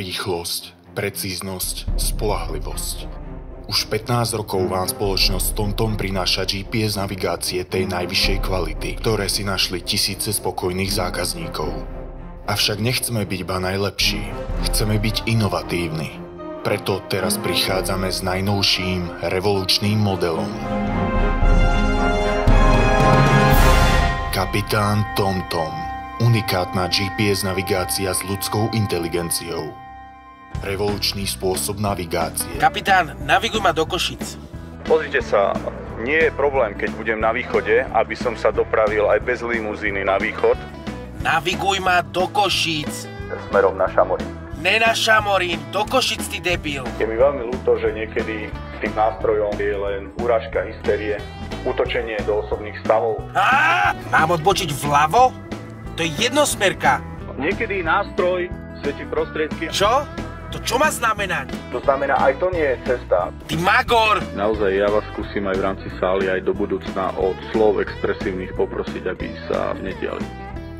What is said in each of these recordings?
Rýchlosť, precíznosť, spoľahlivosť. Už 15 rokov vám spoločnosť TomTom prináša GPS navigácie tej najvyššej kvality, ktoré si našli tisíce spokojných zákazníkov. Avšak nechceme byť iba najlepší, chceme byť inovatívni. Preto teraz prichádzame s najnovším revolučným modelom. Kapitán TomTom. Unikátna GPS navigácia s ľudskou inteligenciou. Revolučný spôsob navigácie. Kapitán, naviguj ma do Košíc. Pozrite sa, nie je problém, keď budem na východe, aby som sa dopravil aj bez limuzíny na východ. Naviguj ma do Košíc. Smerom na Šamorín. Ne na Šamorín, do Košíc, ty debil. Je mi veľmi ľúto, že niekedy tým nástrojom je len urážka hysterie, útočenie do osobných stavov. Mám odbočiť vľavo? To je jednosmerka. Niekedy nástroj svieti prostriedky. Čo? To čo má znamenať? To znamená, aj to nie je cesta. Ty magor! Naozaj, ja vás skúsim aj v rámci sály, aj do budúcna od slov expresívnych poprosiť, aby sa nediali.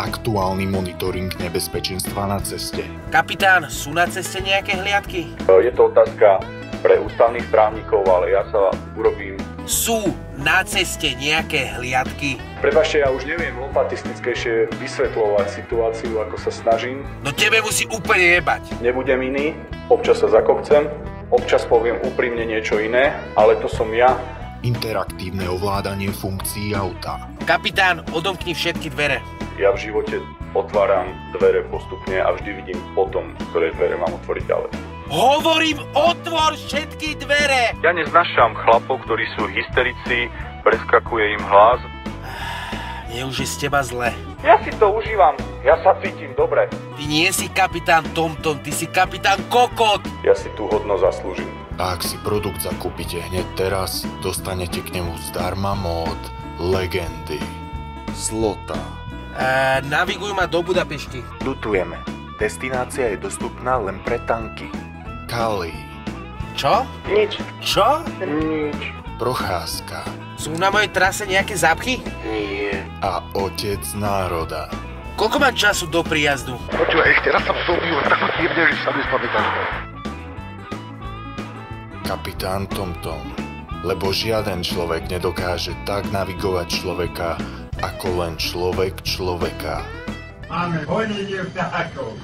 Aktuálny monitoring nebezpečenstva na ceste. Kapitán, sú na ceste nejaké hliadky? Je to otázka pre ústavných právnikov, ale ja sa urobím. Sú na ceste nejaké hliadky? Prepáčte, ja už neviem lopatistickejšie vysvetľovať situáciu, ako sa snažím. No tebe musí úplne jebať. Nebudem iný, občas sa zakopcem, občas poviem úprimne niečo iné, ale to som ja. Interaktívne ovládanie funkcií auta. Kapitán, odomkni všetky dvere. Ja v živote otváram dvere postupne a vždy vidím potom, ktoré dvere mám otvoriť ďalej. Hovorím, otvor všetky dvere! Ja neznášam chlapov, ktorí sú hysterici, preskakuje im hlas. Je už z teba zle. Ja si to užívam, ja sa cítim dobre. Ty nie si kapitán TomTom, ty si kapitán Kokot. Ja si tú hodnosť zaslúžim. A ak si produkt zakúpite hneď teraz, dostanete k nemu zdarma mód Legendy. Zlota. Naviguj ma do Budapešti. Ľutujeme. Destinácia je dostupná len pre tanky. Kali. Čo? Nič. Čo? Nič. Procházka. Sú na mojej trase nejaké zápchy? Nie. A otec národa. Koľko mám času do príjazdu? Počúvaj, ešte raz sa vstúpil, tak ma tiebne, že sa nespamätáš. Kapitán TomTom. Lebo žiaden človek nedokáže tak navigovať človeka, ako len človek človeka. Máme honenie vtákov.